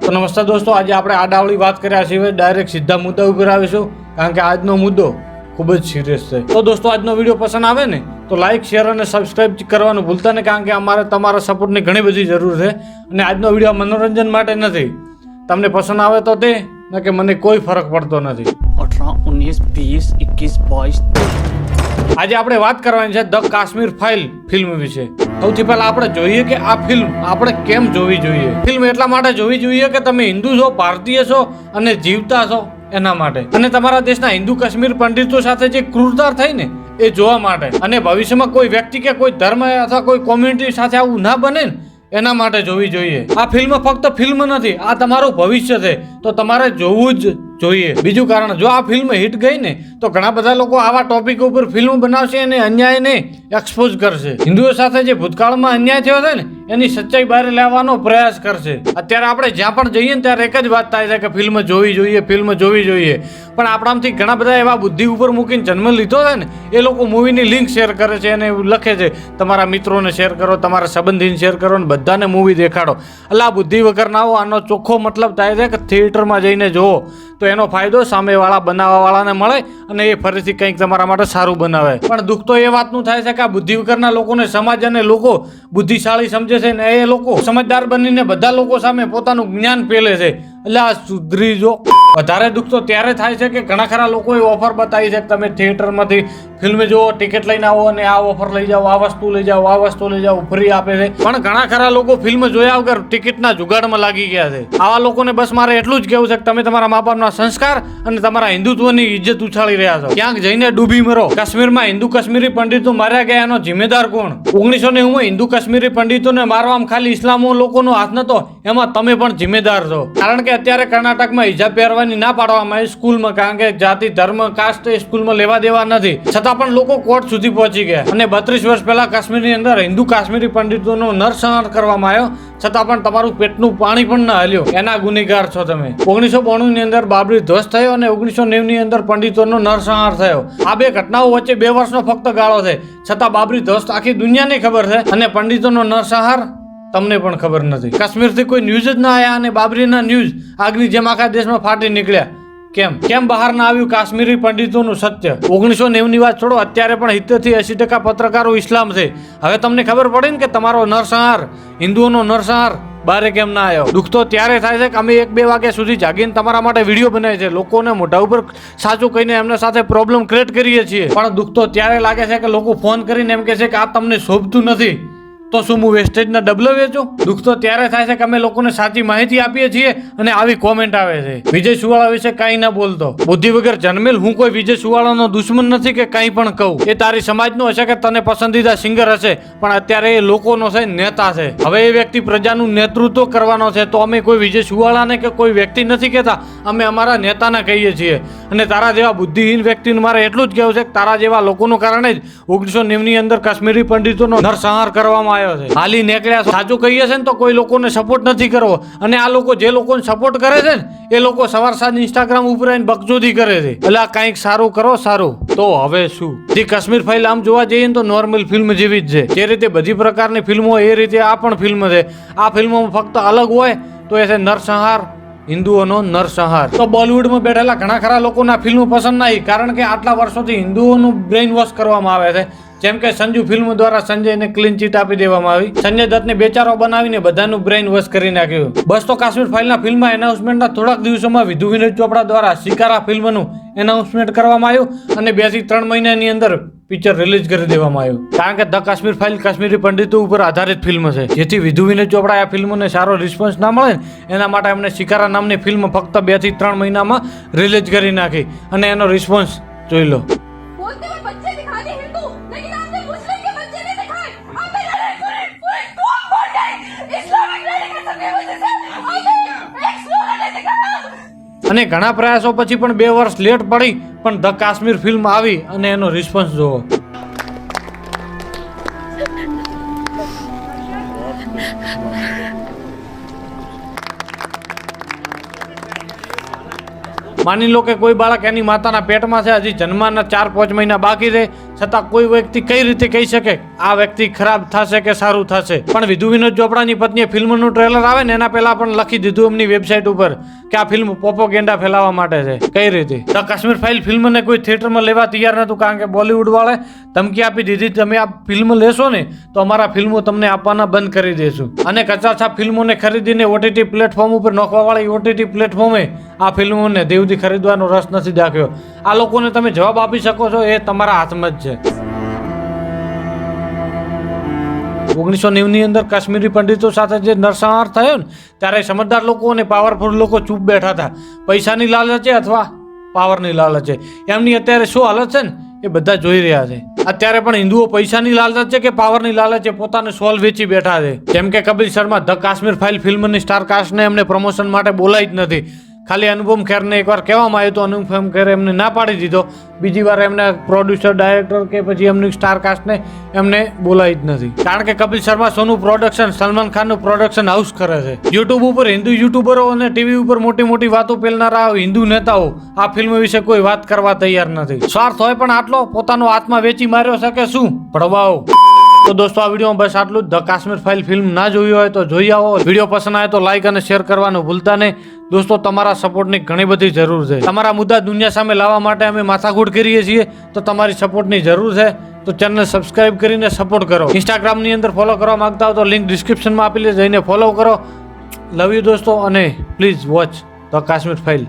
તો નમસ્તે દોસ્તો, આજે આપણે આડાવળી વાત કર્યા સિવાય ડાયરેક્ટ સીધા મુદ્દા ઉપર આવીશું, કારણ કે આજનો મુદ્દો ખૂબ જ સિરિયસ છે. તો દોસ્તો, આજનો વિડીયો પસંદ આવે ને તો લાઇક, શેર અને સબસ્ક્રાઇબ કરવાનું ભૂલતા નહીં, કારણ કે અમારે તમારા સપોર્ટની ઘણી બધી જરૂર છે. અને આજનો વિડીયો મનોરંજન માટે નથી, તમને પસંદ આવે તો તે ના કે મને કોઈ ફરક પડતો નથી. 18, 19, 20, 21, 22. આજે આપણે વાત કરવાની છે ધ કાશ્મીર ફાઇલ ફિલ્મ વિશે. સૌથી પહેલા આપણે જોઈએ કે આ ફિલ્મ આપણે કેમ જોવી જોઈએ. ફિલ્મ એટલા માટે જોવી જોઈએ કે તમે હિન્દુ છો, ભારતીય છો અને જીવતા છો એના માટે, અને તમારા દેશના હિન્દુ કાશ્મીર પંડિતો સાથે જે ક્રૂરતા થઈ ને એ જોવા માટે, અને ભવિષ્યમાં કોઈ વ્યક્તિ કે કોઈ ધર્મ અથવા કોઈ કોમ્યુનિટી સાથે આવું ના બને ને એના માટે જોવી જોઈએ. આ ફિલ્મ ફક્ત ફિલ્મ નથી, આ તમારું ભવિષ્ય છે, તો તમારે જોવું જ જોઈએ. બીજું કારણ, જો આ ફિલ્મ હિટ ગઈ ને તો ઘણા બધા લોકો આવા ટોપિક ઉપર ફિલ્મ બનાવશે અને અન્યાયને એક્સપોઝ કરશે. હિન્દુઓ સાથે જે ભૂતકાળમાં અન્યાય થયો છે ને એની સચ્ચાઈ બહાર લાવવાનો પ્રયાસ કરશે. અત્યારે આપણે જ્યાં પણ જઈએ ને ત્યારે એક જ વાત થાય છે કે ફિલ્મ જોવી જોઈએ, ફિલ્મ જોવી જોઈએ. પણ આપણામાંથી ઘણા બધા એવા બુદ્ધિ ઉપર મૂકીને જન્મ લીધો છે ને એ લોકો મૂવીની લિંક શેર કરે છે અને એવું લખે છે તમારા મિત્રોને શેર કરો, તમારા સંબંધીને શેર કરો ને બધાને મૂવી દેખાડો. એટલે આ બુદ્ધિ વગર ના આવો. આનો ચોખ્ખો મતલબ થાય છે કે થિયેટરમાં જઈને જોવો તો એનો ફાયદો સામેવાળા બનાવવાવાળાને મળે અને એ ફરીથી કંઈક તમારા માટે સારું બનાવે. પણ દુઃખ તો એ વાતનું થાય છે કે આ બુદ્ધિ વગરના લોકોને સમાજ અને લોકો બુદ્ધિશાળી સમજે છે ને એ લોકો સમજદાર બનીને બધા લોકો સામે પોતાનું જ્ઞાન પેલે છે. એટલે આ સુધરી જો. વધારે દુઃખ તો ત્યારે થાય છે કે ઘણા ખરા લોકોએ ઓફર બતાવી છે કે તમે થિયેટરમાંથી ફિલ્મ જુઓ, ટિકિટ લઈને આવો અને આ ઓફર લઈ જાઓ, આ વસ્તુ લઈ જાઓ, આ વસ્તુ લઈ જાઓ, ફ્રી આપે છે. પણ ઘણા ખરા લોકો ફિલ્મ જોયા વગર ટિકિટના જુગાડમાં લાગી ગયા છે. આવા લોકોને બસ મારે એટલું જ કહેવું છે કે તમે તમારા મા બાપના સંસ્કાર અને તમારા હિન્દુત્વની ઇજ્જત ઉછાળી રહ્યા છો. ક્યાંક જઈને ડૂબી મરો. કાશ્મીરમાં હિન્દુ કાશ્મીરી પંડિતો માર્યા ગયા, એનો જિમ્મેદાર કોણ? 1990 હિન્દુ કાશ્મીરી પંડિતોને મારવામાં ખાલી ઇસ્લામો લોકોનો હાથ નતો, એમાં તમે પણ જિમ્મેદાર છો. કારણ કે અત્યારે કર્ણાટકમાં હિજાબ પહેરવાની ના પાડવામાં આવી સ્કૂલમાં, કારણ કે જાતિ, ધર્મ, કાસ્ટ એ સ્કૂલમાં લેવા દેવા નથી. છતાં પણ લોકો કોર્ટ સુધી પહોંચી ગયા. અને 32 વર્ષ પહેલા કાશ્મીરની અંદર હિન્દુ કાશ્મીરી પંડિતોનો નરસંહાર કરવામાં આવ્યો, છતાં પણ તમારું પેટનું પાણી પણ ના હલ્યો. એના ગુનેગાર છો તમે. 1992 ની અંદર બાબરી ધ્વસ્ત થયો અને 1990 ની અંદર પંડિતોનો નરસંહાર થયો. આ બે ઘટનાઓ વચ્ચે 2 વર્ષનો ફક્ત ગાળો છે, છતાં બાબરી ધ્વસ્ત આખી દુનિયાને ખબર છે અને પંડિતોનો નરસંહાર તમને પણ ખબર નથી. કાશ્મીરથી કોઈ ન્યૂઝ જ ના આવ્યા અને બાબરીના ન્યૂઝ આગની જેમ આખા દેશમાં ફાટી નીકળ્યા. કેમ બહાર ના આવ્યું કાશ્મીરી પંડિતોનું સત્ય? 1990 ની વાત છોડો, અત્યારે પણ 70 થી 80% પત્રકારો ઇસ્લામ છે. હવે તમને ખબર પડે ને કે તમારો નરસંહાર, હિન્દુઓનો નરસંહાર બારે કેમ ના આવ્યો. દુઃખ તો ત્યારે થાય છે કે અમે 1-2 વાગ્યા સુધી જાગીને તમારા માટે વિડીયો બનાવીએ છીએ, લોકોને મોઢા ઉપર સાચું કહીને એમના સાથે પ્રોબ્લેમ ક્રિએટ કરીએ છીએ. પણ દુઃખ તો ત્યારે લાગે છે કે લોકો ફોન કરીને એમ કહે છે કે આ તમને શોભતું નથી, તો શું હું વેસ્ટેજના ડબલો વેચું? દુઃખ તો ત્યારે થાય છે કે અમે લોકોને સાચી માહિતી આપીએ છીએ અને આવી કોમેન્ટ આવે છે. વિજય સુવાળા વિશે કાંઈ ના બોલતો. બુદ્ધિ વગર જન્મેલ. હું કોઈ વિજય સુવાળાનો દુશ્મન નથી કે કાંઈ પણ કહું. એ તારી સમાજનો હશે કે તને પસંદીદા સિંગર હશે, પણ અત્યારે એ લોકોનો છે, નેતા છે. હવે એ વ્યક્તિ પ્રજાનું નેતૃત્વ કરવાનો છે, તો અમે કોઈ વિજય સુવાળાને કે કોઈ વ્યક્તિ નથી કહેતા, અમે અમારા નેતાને કહીએ છીએ. અને તારા જેવા બુદ્ધિહીન વ્યક્તિને મારે એટલું જ કહેવું છે કે તારા જેવા લોકોનું કારણે જ 1990 ની અંદર કાશ્મીરી પંડિતોનો નરસંહાર કરવામાં હાલી નીકળ્યા. સાચું કહીએ છે ને તો કોઈ લોકોને સપોર્ટ નથી કરવો, અને આ લોકો જે લોકોને સપોર્ટ કરે છે ને એ લોકો સવાર સાંજ ઇન્સ્ટાગ્રામ ઉપર આવીને બકચોદી કરે છે. એટલે કંઈક સારું કરો. સારું તો હવે શું? ધી કાશ્મીર ફાઇલ આમ જોવા જઈએ તો નોર્મલ ફિલ્મ જેવી જ છે. જે રીતે બધી પ્રકારની ફિલ્મો એ રીતે આ પણ ફિલ્મ છે. આ ફિલ્મોમાં ફક્ત અલગ હોય તો એ છે નરસંહાર, હિન્દુઓનો નરસંહાર. તો બોલિવૂડમાં બેઠેલા ઘણા ખરા લોકોને આ ફિલ્મ પસંદ નહીં, કારણ કે આટલા વર્ષોથી હિન્દુઓનું બ્રેઇન વોશ કરવામાં આવે છે. જેમ કે સંજુ ફિલ્મ દ્વારા સંજયને ક્લીન ચીટ આપી દેવામાં આવી. સંજય દત્તને બેચારો બનાવીને બધાનું બ્રેઇન વોશ કરી નાખ્યું. બસ તો કાશ્મીર ફાઇલના ફિલ્મમાં એનાઉન્સમેન્ટના થોડાક દિવસોમાં વિધુ વિનોદ ચોપડા દ્વારા શિકારા ફિલ્મનું એનાઉન્સમેન્ટ કરવામાં આવ્યું અને 2 થી 3 મહિનાની અંદર પિક્ચર રિલીઝ કરી દેવામાં આવ્યું. કારણ કે ધ કાશ્મીર ફાઇલ કાશ્મીરી પંડિતો ઉપર આધારિત ફિલ્મ છે. જેથી વિધુ વિનોદ ચોપડા આ ફિલ્મને સારો રિસ્પોન્સ ના મળે એના માટે એમને શિકારા નામની ફિલ્મ ફક્ત 2 થી 3 મહિનામાં રિલીઝ કરી નાખી, અને એનો રિસ્પોન્સ જોઈ લો. અને ઘણા પ્રયાસો પછી પણ 2 વર્ષ લેટ પડી પણ ધ કાશ્મીર ફિલ્મ આવી અને એનો રિસ્પોન્સ જોવો. માની લો કે કોઈ બાળક એની માતાના પેટમાં છે, હજી જન્મના 4-5 મહિના બાકી છે, છતાં કોઈ વ્યક્તિ કઈ રીતે કહી શકે આ વ્યક્તિ ખરાબ થશે કે સારું થશે? પણ વિધુ વિનોદ ચોપડાની પત્નીએ ફિલ્મનું ટ્રેલર આવે ને એના પહેલા પણ લખી દીધું એમની વેબસાઇટ ઉપર કે આ ફિલ્મ પોપોગેન્ડા ફેલાવવા માટે છે. કઈ રીતે? ધ કાશ્મીર ફાઇલ ફિલ્મને કોઈ થિયેટરમાં લેવા તૈયાર નતું, કારણ કે બોલિવૂડ વાળાએ ધમકી આપી દીધી તમે આ ફિલ્મ લેશો ને તો અમારા ફિલ્મો તમને આપવાના બંધ કરી દેશું. અને કચાછા ફિલ્મોને ખરીદીને ઓટીટી પ્લેટફોર્મ ઉપર નાખવાવાળી ઓટીટી પ્લેટફોર્મે આ ફિલ્મોને દેવથી ખરીદવાનો રસ નથી દાખ્યો. આ લોકોને તમે જવાબ આપી શકો છો, એ તમારા હાથમાં જ છે. 1990ની અંદર કાશ્મીરી પંડિતો સાથે જે નરસંહાર થયો ને ત્યારે સમજદાર લોકો અને પાવરફુલ લોકો ચૂપ બેઠા હતા. પૈસાની લાલચે અથવા પાવરની લાલચે એમની અત્યારે શું હાલત છે ને એ બધા જોઈ રહ્યા છે. અત્યારે પણ હિન્દુઓ પૈસાની લાલચ છે કે પાવરની લાલચે પોતાને સોલ વેચી બેઠા છે. જેમ કે કપિલ શર્મા ધ કાશ્મીર ફાઇલ ફિલ્મની સ્ટાર કાસ્ટને એમને પ્રમોશન માટે બોલાવી જ નથી. ખાલી અનુપમ ખેરને એકવાર કહેવામાં આવ્યું તો અનુપમ ખેરે એમને ના પાડી દીધો. બીજી વાર એમને પ્રોડ્યુસર ડાયરેક્ટર કે પછી એમની સ્ટાર કાસ્ટને એમને બોલાવી જ નથી. કારણ કે કપિલ શર્મા સોનું પ્રોડક્શન સલમાન ખાનનું પ્રોડક્શન હાઉસ કરે છે. યુટ્યુબ ઉપર હિન્દુ યુટ્યુબરો અને ટીવી ઉપર મોટી મોટી વાતો પેલનારા હિન્દુ નેતાઓ આ ફિલ્મ વિશે કોઈ વાત કરવા તૈયાર નથી. સ્વાર્થ હોય પણ આટલો પોતાનો આત્મા વેચી માર્યો શકે શું? પડવાઓ. તો દોસ્તો આ વિડીયોમાં બસ આટલું જ. ધ કાશ્મીર ફાઇલ ફિલ્મ ના જોઈ હોય તો જોઈ આવો. વિડીયો પસંદ આવે તો લાઈક અને શેર કરવાનું ભૂલતા નહીં. દોસ્તો તમારા સપોર્ટની ઘણી બધી જરૂર છે. તમારા મુદ્દા દુનિયા સામે લાવવા માટે અમે માથાકૂટ કરીએ છીએ, તો તમારી સપોર્ટની જરૂર છે. તો ચેનલ સબસ્ક્રાઇબ કરીને સપોર્ટ કરો. ઇન્સ્ટાગ્રામની અંદર ફોલો કરવા માંગતા હો તો લિંક ડિસ્ક્રિપ્શનમાં આપેલી જઈને ફોલો કરો. લવ યુ દોસ્તો, અને please watch the Kashmir file.